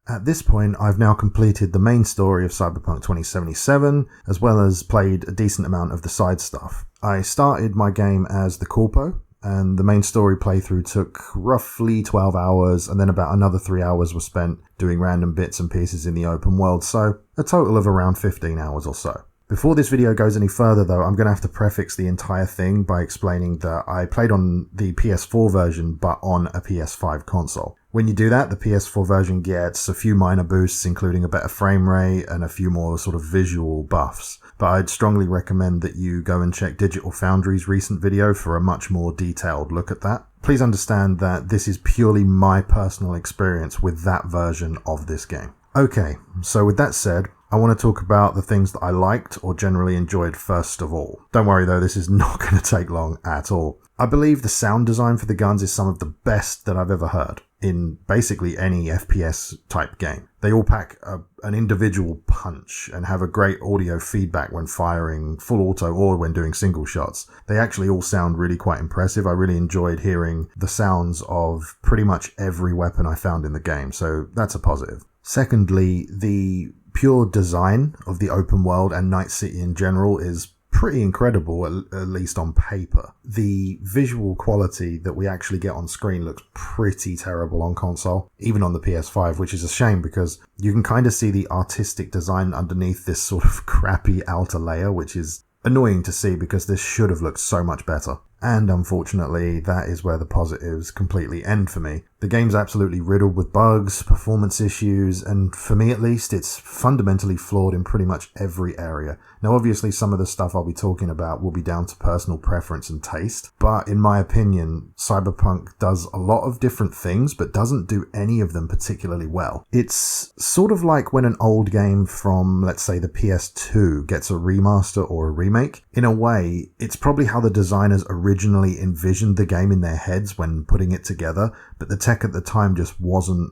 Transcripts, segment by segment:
At this point, I've now completed the main story of Cyberpunk 2077, as well as played a decent amount of the side stuff. I started my game as the Corpo, and the main story playthrough took roughly 12 hours, and then about another 3 hours were spent doing random bits and pieces in the open world, so a total of around 15 hours or so. Before this video goes any further though, I'm going to have to prefix the entire thing by explaining that I played on the PS4 version but on a PS5 console. When you do that, the PS4 version gets a few minor boosts, including a better frame rate and a few more sort of visual buffs. But I'd strongly recommend that you go and check Digital Foundry's recent video for a much more detailed look at that. Please understand that this is purely my personal experience with that version of this game. Okay, so with that said, I want to talk about the things that I liked or generally enjoyed first of all. Don't worry though, this is not going to take long at all. I believe the sound design for the guns is some of the best that I've ever heard in basically any FPS type game. They all pack an individual punch and have a great audio feedback when firing full auto or when doing single shots. They actually all sound really quite impressive. I really enjoyed hearing the sounds of pretty much every weapon I found in the game, so that's a positive. Secondly, the pure design of the open world and Night City in general is pretty incredible, at least on paper. The visual quality that we actually get on screen looks pretty terrible on console, even on the PS5, which is a shame because you can kind of see the artistic design underneath this sort of crappy outer layer, which is annoying to see because this should have looked so much better. And unfortunately, that is where the positives completely end for me. The game's absolutely riddled with bugs, performance issues, and for me at least, it's fundamentally flawed in pretty much every area. Now obviously some of the stuff I'll be talking about will be down to personal preference and taste, but in my opinion, Cyberpunk does a lot of different things, but doesn't do any of them particularly well. It's sort of like when an old game from, let's say, the PS2 gets a remaster or a remake. In a way, it's probably how the designers originally envisioned the game in their heads when putting it together, but the tech at the time just wasn't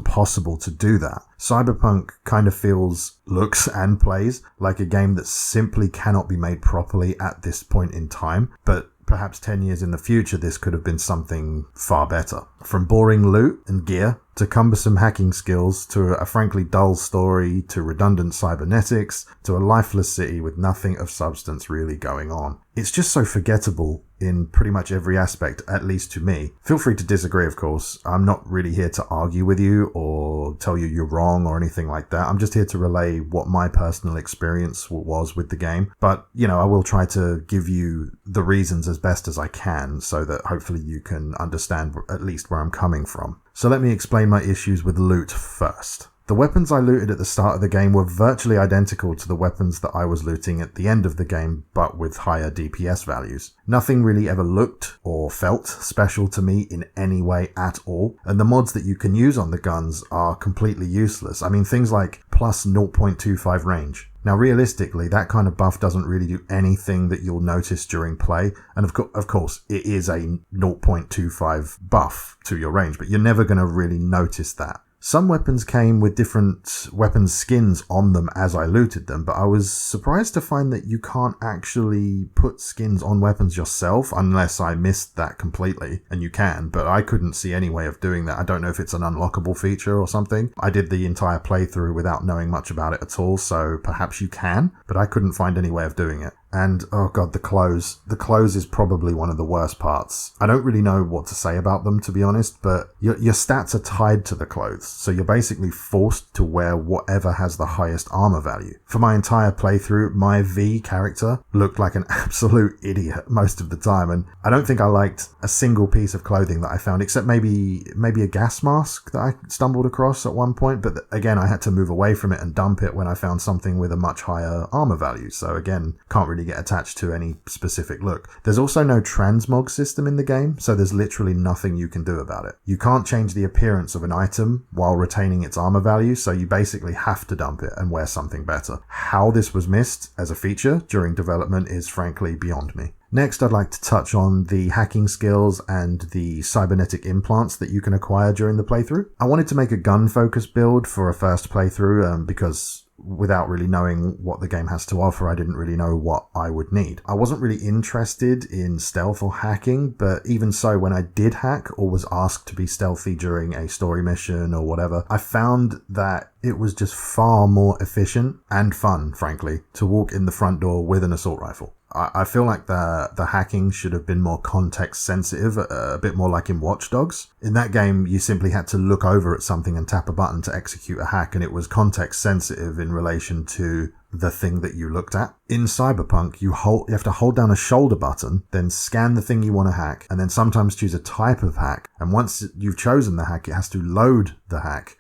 possible to do that. Cyberpunk kind of feels, looks and plays like a game that simply cannot be made properly at this point in time, but perhaps 10 years in the future this could have been something far better. From boring loot and gear, to cumbersome hacking skills, to a frankly dull story, to redundant cybernetics, to a lifeless city with nothing of substance really going on. It's just so forgettable in pretty much every aspect, at least to me. Feel free to disagree, of course. I'm not really here to argue with you or tell you you're wrong or anything like that. I'm just here to relay what my personal experience was with the game. But, I will try to give you the reasons as best as I can so that hopefully you can understand at least where I'm coming from. So let me explain my issues with loot first. The weapons I looted at the start of the game were virtually identical to the weapons that I was looting at the end of the game, but with higher DPS values. Nothing really ever looked or felt special to me in any way at all, and the mods that you can use on the guns are completely useless. I mean, things like plus 0.25 range. Now, realistically, that kind of buff doesn't really do anything that you'll notice during play, and of course, it is a 0.25 buff to your range, but you're never going to really notice that. Some weapons came with different weapon skins on them as I looted them, but I was surprised to find that you can't actually put skins on weapons yourself unless I missed that completely, and you can, but I couldn't see any way of doing that. I don't know if it's an unlockable feature or something. I did the entire playthrough without knowing much about it at all, so perhaps you can, but I couldn't find any way of doing it. And, oh god, the clothes. The clothes is probably one of the worst parts. I don't really know what to say about them, to be honest, but your stats are tied to the clothes, so you're basically forced to wear whatever has the highest armor value. For my entire playthrough, my V character looked like an absolute idiot most of the time, and I don't think I liked a single piece of clothing that I found, except maybe a gas mask that I stumbled across at one point, but again, I had to move away from it and dump it when I found something with a much higher armor value, so again, can't really get attached to any specific look. There's also no transmog system in the game, so there's literally nothing you can do about it. You can't change the appearance of an item while retaining its armor value, so you basically have to dump it and wear something better. How this was missed as a feature during development is frankly beyond me. Next, I'd like to touch on the hacking skills and the cybernetic implants that you can acquire during the playthrough. I wanted to make a gun-focused build for a first playthrough because without really knowing what the game has to offer, I didn't really know what I would need. I wasn't really interested in stealth or hacking, but even so, when I did hack or was asked to be stealthy during a story mission or whatever, I found that it was just far more efficient and fun, frankly, to walk in the front door with an assault rifle. I feel like the hacking should have been more context sensitive, a bit more like in Watch Dogs. In that game, you simply had to look over at something and tap a button to execute a hack, and it was context sensitive in relation to the thing that you looked at. In Cyberpunk, you have to hold down a shoulder button, then scan the thing you want to hack, and then sometimes choose a type of hack. And once you've chosen the hack, it has to load the hack.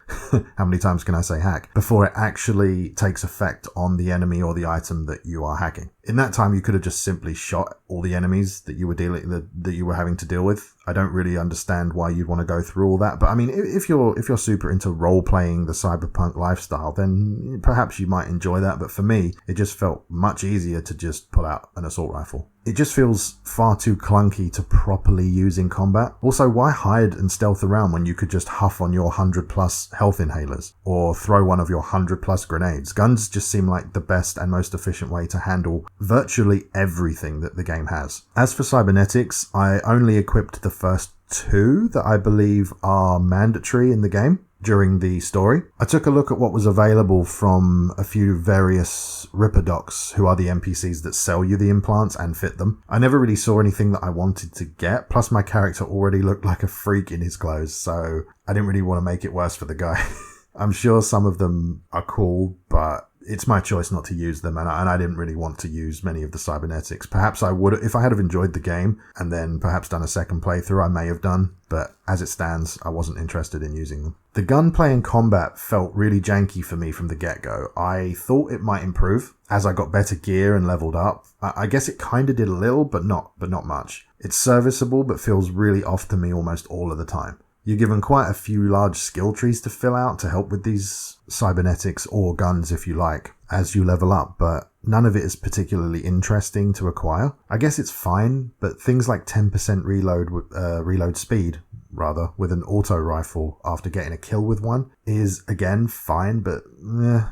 How many times can I say hack? Before it actually takes effect on the enemy or the item that you are hacking. In that time, you could have just simply shot all the enemies that you were having to deal with. I don't really understand why you'd want to go through all that, but I mean, if you're super into role playing the Cyberpunk lifestyle, then perhaps you might enjoy that. But for me, it just felt much easier to just pull out an assault rifle. It just feels far too clunky to properly use in combat. Also, why hide and stealth around when you could just huff on your 100+ health inhalers or throw one of your 100+ grenades? Guns just seem like the best and most efficient way to handle virtually everything that the game has. As for cybernetics, I only equipped the first 2 that I believe are mandatory in the game during the story. I took a look at what was available from a few various Ripper docs, who are the NPCs that sell you the implants and fit them. I never really saw anything that I wanted to get, plus my character already looked like a freak in his clothes, so I didn't really want to make it worse for the guy. I'm sure some of them are cool, but it's my choice not to use them, and I didn't really want to use many of the cybernetics. Perhaps I would, if I had have enjoyed the game and then perhaps done a second playthrough, I may have done, but as it stands, I wasn't interested in using them. The gunplay and combat felt really janky for me from the get-go. I thought it might improve as I got better gear and leveled up. I guess it kind of did a little, but not much. It's serviceable, but feels really off to me almost all of the time. You're given quite a few large skill trees to fill out to help with these cybernetics or guns, if you like, as you level up, but none of it is particularly interesting to acquire. I guess it's fine, but things like 10% reload speed, with an auto rifle after getting a kill with one is again fine, but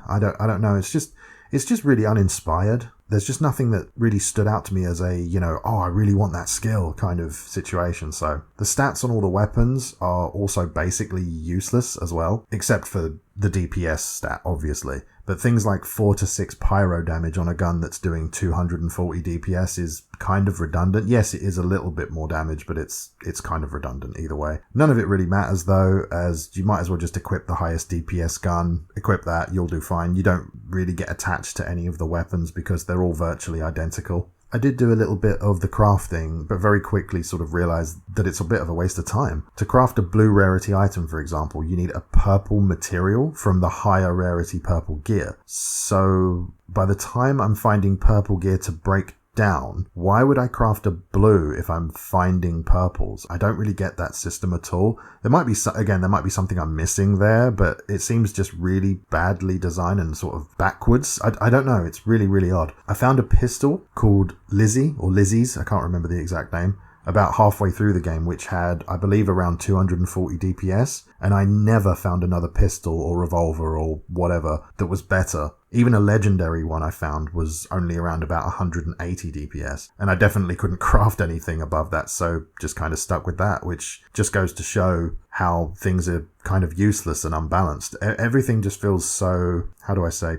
I don't know. It's just really uninspired. There's just nothing that really stood out to me as a, I really want that skill kind of situation. So the stats on all the weapons are also basically useless as well, except for the DPS stat, obviously. But things like 4 to 6 pyro damage on a gun that's doing 240 DPS is kind of redundant. Yes, it is a little bit more damage, but it's kind of redundant either way. None of it really matters though, as you might as well just equip the highest DPS gun. Equip that, you'll do fine. You don't really get attached to any of the weapons because they're all virtually identical. I did do a little bit of the crafting, but very quickly sort of realized that it's a bit of a waste of time. To craft a blue rarity item, for example, you need a purple material from the higher rarity purple gear. So by the time I'm finding purple gear to break down, why would I craft a blue if I'm finding purples? I don't really get that system at all. There might be something I'm missing there, but it seems just really badly designed and sort of backwards. I don't know. It's really, really odd. I found a pistol called Lizzie or Lizzie's. I can't remember the exact name. About halfway through the game, which had, I believe, around 240 DPS, and I never found another pistol or revolver or whatever that was better. Even a legendary one I found was only around about 180 DPS, and I definitely couldn't craft anything above that, so just kind of stuck with that, which just goes to show how things are kind of useless and unbalanced. Everything just feels so,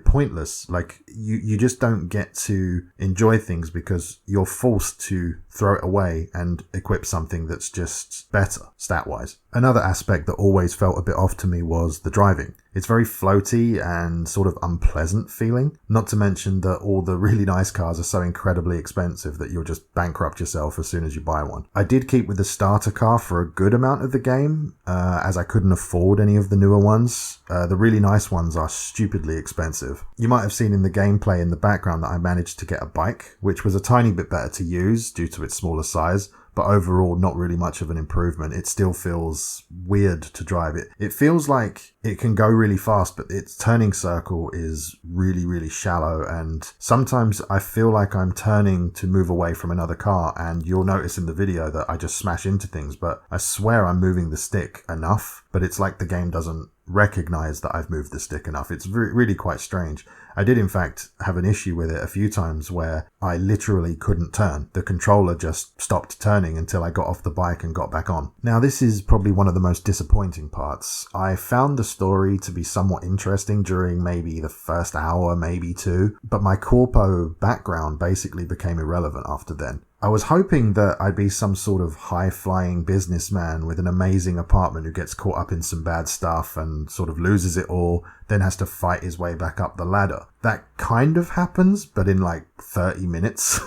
pointless. Like you just don't get to enjoy things because you're forced to throw it away and equip something that's just better stat-wise. Another aspect that always felt a bit off to me was the driving. It's very floaty and sort of unpleasant feeling, not to mention that all the really nice cars are so incredibly expensive that you'll just bankrupt yourself as soon as you buy one. I did keep with the starter car for a good amount of the game, as I couldn't afford any of the newer ones. The really nice ones are stupidly expensive. You might have seen in the gameplay in the background that I managed to get a bike, which was a tiny bit better to use due to its smaller size, but overall not really much of an improvement. It still feels weird to drive it. It feels like it can go really fast, but its turning circle is really, really shallow, and sometimes I feel like I'm turning to move away from another car, and you'll notice in the video that I just smash into things, but I swear I'm moving the stick enough, but it's like the game doesn't recognize that I've moved the stick enough. It's really quite strange. I did in fact have an issue with it a few times where I literally couldn't turn. The controller just stopped turning until I got off the bike and got back on. Now this is probably one of the most disappointing parts. I found the story to be somewhat interesting during maybe the first hour, maybe two, but my corpo background basically became irrelevant after then. I was hoping that I'd be some sort of high-flying businessman with an amazing apartment who gets caught up in some bad stuff and sort of loses it all, then has to fight his way back up the ladder. That kind of happens, but in like 30 minutes.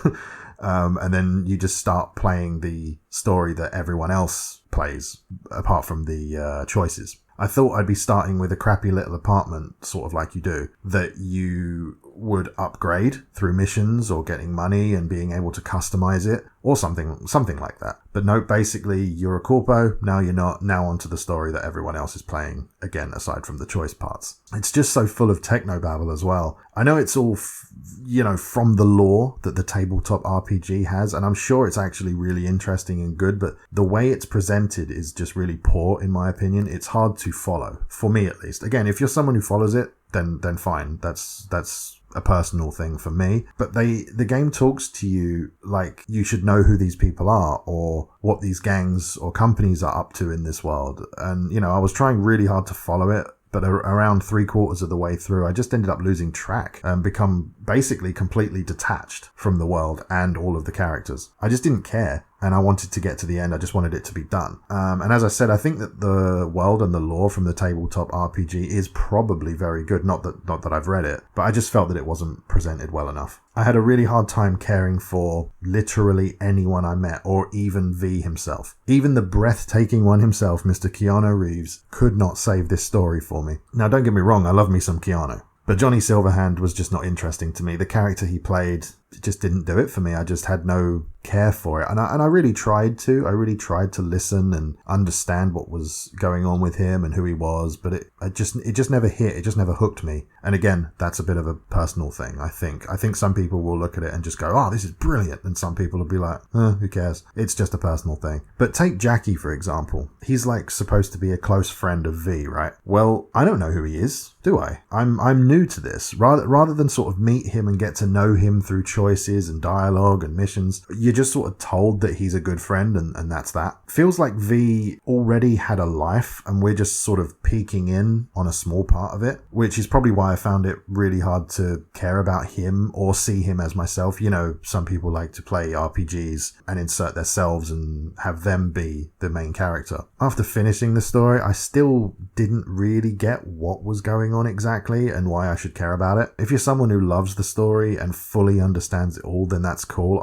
And then you just start playing the story that everyone else plays, apart from the choices. I thought I'd be starting with a crappy little apartment, sort of like you do, that you would upgrade through missions or getting money and being able to customize it or something like that. But no, basically you're a corpo, now you're not, now onto the story that everyone else is playing, again, aside from the choice parts. It's just so full of technobabble as well. I know it's all, from the lore that the tabletop RPG has, and I'm sure it's actually really interesting and good, but the way it's presented is just really poor, in my opinion. It's hard to follow, for me at least. Again, if you're someone who follows it, then fine. That's a personal thing for me. But the game talks to you like you should know who these people are or what these gangs or companies are up to in this world. And, I was trying really hard to follow it, but around 3/4 of the way through, I just ended up losing track and become basically completely detached from the world and all of the characters. I just didn't care. And I wanted to get to the end. I just wanted it to be done. And as I said, I think that the world and the lore from the tabletop RPG is probably very good. Not that I've read it, but I just felt that it wasn't presented well enough. I had a really hard time caring for literally anyone I met, or even V himself. Even the breathtaking one himself, Mr. Keanu Reeves, could not save this story for me. Now, don't get me wrong, I love me some Keanu. But Johnny Silverhand was just not interesting to me. The character he played just didn't do it for me. I just had no care for it. And I really tried to. I really tried to listen and understand what was going on with him and who he was. But it just never hit. It just never hooked me. And again, that's a bit of a personal thing, I think. I think some people will look at it and just go, oh, this is brilliant. And some people will be like, who cares? It's just a personal thing. But take Jackie, for example. He's like supposed to be a close friend of V, right? Well, I don't know who he is, do I? I'm new to this. Rather than sort of meet him and get to know him through choices and dialogue and missions, you're just sort of told that he's a good friend and that's that. Feels like V already had a life and we're just sort of peeking in on a small part of it, which is probably why I found it really hard to care about him or see him as myself. Some people like to play RPGs and insert themselves and have them be the main character. After finishing the story, I still didn't really get what was going on exactly and why I should care about it. If you're someone who loves the story and fully understands it all, then that's cool.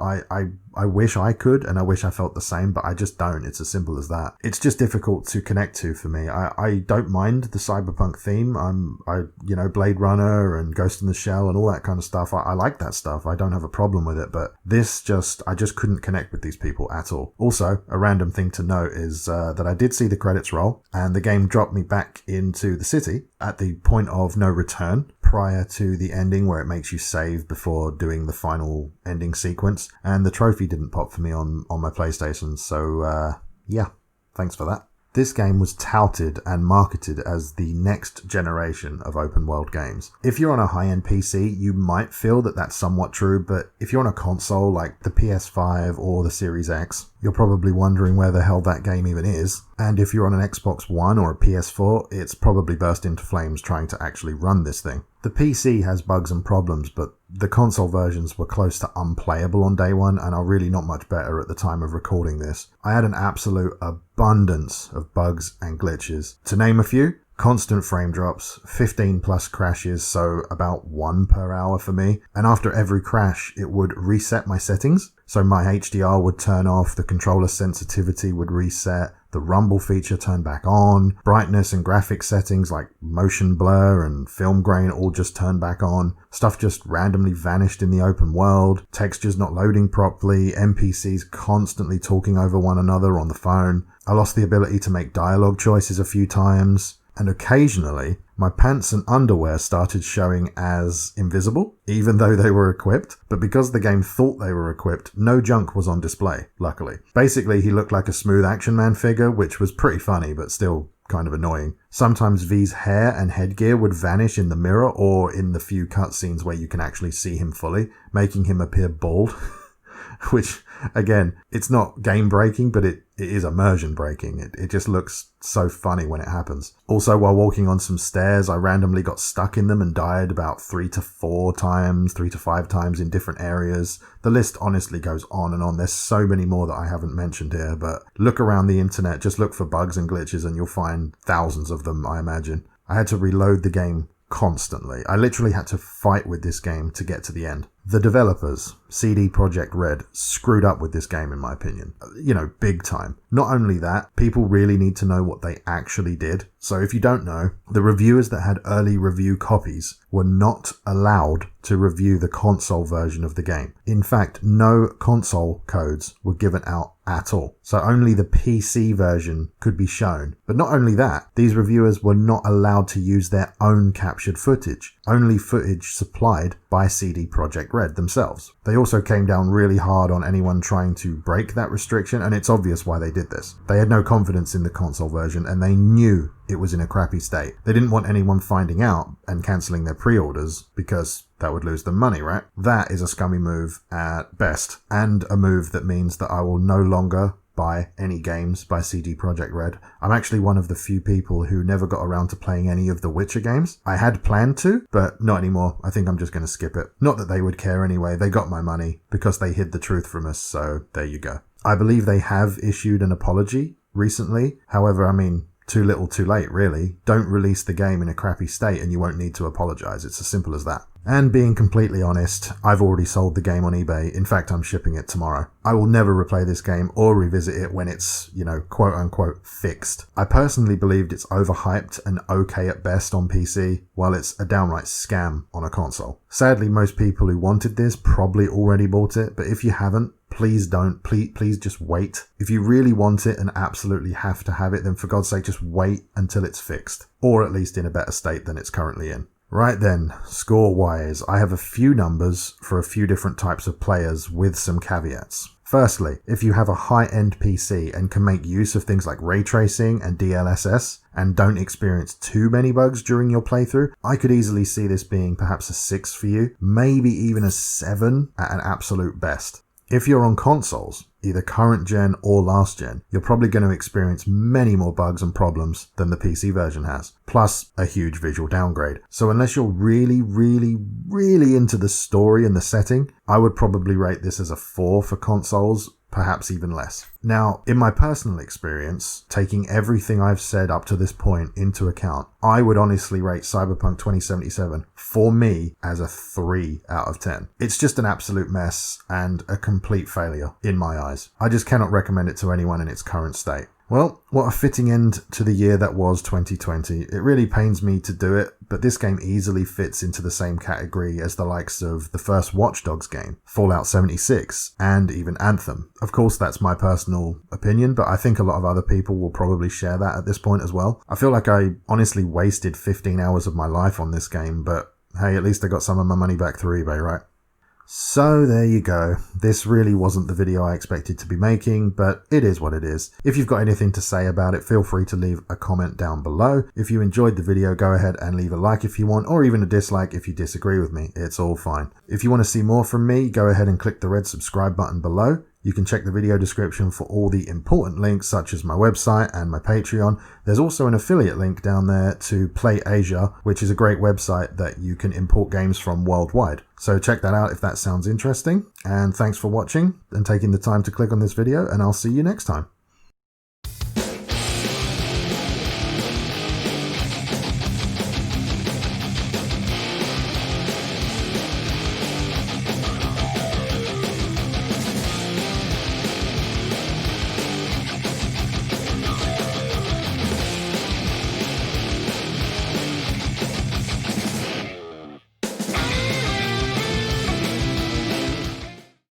I wish I could, and I wish I felt the same, but I just don't. It's as simple as that. It's just difficult to connect to for me. I don't mind the cyberpunk theme. Blade Runner and Ghost in the Shell and all that kind of stuff. I like that stuff. I don't have a problem with it, but I just couldn't connect with these people at all. Also, a random thing to note is that I did see the credits roll, and the game dropped me back into the city at the point of no return prior to the ending where it makes you save before doing the final ending sequence, and the trophy didn't pop for me on my PlayStation, so yeah, thanks for that. This game was touted and marketed as the next generation of open world games. If you're on a high-end PC, you might feel that that's somewhat true, but if you're on a console like the PS5 or the Series X, you're probably wondering where the hell that game even is. And if you're on an Xbox One or a PS4, it's probably burst into flames trying to actually run this thing. The PC has bugs and problems, but the console versions were close to unplayable on day one and are really not much better at the time of recording this. I had an absolute abundance of bugs and glitches. To name a few, constant frame drops, 15 plus crashes, so about 1 per hour for me. And after every crash, it would reset my settings. So my HDR would turn off, the controller sensitivity would reset, the rumble feature turned back on, brightness and graphic settings like motion blur and film grain all just turned back on, stuff just randomly vanished in the open world, textures not loading properly, NPCs constantly talking over one another on the phone. I lost the ability to make dialogue choices a few times, and occasionally my pants and underwear started showing as invisible, even though they were equipped. But because the game thought they were equipped, no junk was on display, luckily. Basically, he looked like a smooth Action Man figure, which was pretty funny, but still kind of annoying. Sometimes V's hair and headgear would vanish in the mirror or in the few cutscenes where you can actually see him fully, making him appear bald. Which, again, it's not game breaking, but it is immersion breaking. It just looks so funny when it happens. Also, while walking on some stairs, I randomly got stuck in them and died about 3 to 5 times in different areas. The list honestly goes on and on. There's so many more that I haven't mentioned here, but look around the internet, just look for bugs and glitches and you'll find thousands of them, I imagine. I had to reload the game constantly. I literally had to fight with this game to get to the end. The developers, CD Projekt Red, screwed up with this game in my opinion. Big time. Not only that, people really need to know what they actually did. So if you don't know, the reviewers that had early review copies were not allowed to review the console version of the game. In fact, no console codes were given out at all. So only the PC version could be shown. But not only that, these reviewers were not allowed to use their own captured footage, only footage supplied by CD Projekt Red themselves. They also came down really hard on anyone trying to break that restriction, and it's obvious why they did this. They had no confidence in the console version, and they knew it was in a crappy state. They didn't want anyone finding out and cancelling their pre-orders because that would lose them money, right? That is a scummy move at best, and a move that means that I will no longer buy any games by CD Projekt Red. I'm actually one of the few people who never got around to playing any of the Witcher games. I had planned to, but not anymore. I think I'm just going to skip it. Not that they would care anyway. They got my money because they hid the truth from us, so there you go. I believe they have issued an apology recently. However, too little too late, really. Don't release the game in a crappy state and you won't need to apologize. It's as simple as that. And being completely honest, I've already sold the game on eBay. In fact, I'm shipping it tomorrow. I will never replay this game or revisit it when it's, quote unquote fixed. I personally believed it's overhyped and okay at best on PC, while it's a downright scam on a console. Sadly, most people who wanted this probably already bought it, but if you haven't, please don't. Please just wait. If you really want it and absolutely have to have it, then for God's sake, just wait until it's fixed, or at least in a better state than it's currently in. Right then, score-wise, I have a few numbers for a few different types of players with some caveats. Firstly, if you have a high-end PC and can make use of things like ray tracing and DLSS and don't experience too many bugs during your playthrough, I could easily see this being perhaps a 6 for you, maybe even a 7 at an absolute best. If you're on consoles, either current gen or last gen, you're probably going to experience many more bugs and problems than the PC version has, plus a huge visual downgrade. So unless you're really, really, really into the story and the setting, I would probably rate this as a 4 for consoles, perhaps even less. Now, in my personal experience, taking everything I've said up to this point into account, I would honestly rate Cyberpunk 2077 for me as a 3 out of 10. It's just an absolute mess and a complete failure in my eyes. I just cannot recommend it to anyone in its current state. Well, what a fitting end to the year that was 2020. It really pains me to do it, but this game easily fits into the same category as the likes of the first Watch Dogs game, Fallout 76, and even Anthem. Of course, that's my personal opinion, but I think a lot of other people will probably share that at this point as well. I feel like I honestly wasted 15 hours of my life on this game, but hey, at least I got some of my money back through eBay, right? So there you go. This really wasn't the video I expected to be making, but it is what it is. If you've got anything to say about it, feel free to leave a comment down below. If you enjoyed the video, go ahead and leave a like if you want, or even a dislike if you disagree with me. It's all fine. If you want to see more from me, go ahead and click the red subscribe button below. You can check the video description for all the important links such as my website and my Patreon. There's also an affiliate link down there to Play Asia, which is a great website that you can import games from worldwide. So check that out if that sounds interesting. And thanks for watching and taking the time to click on this video, and I'll see you next time.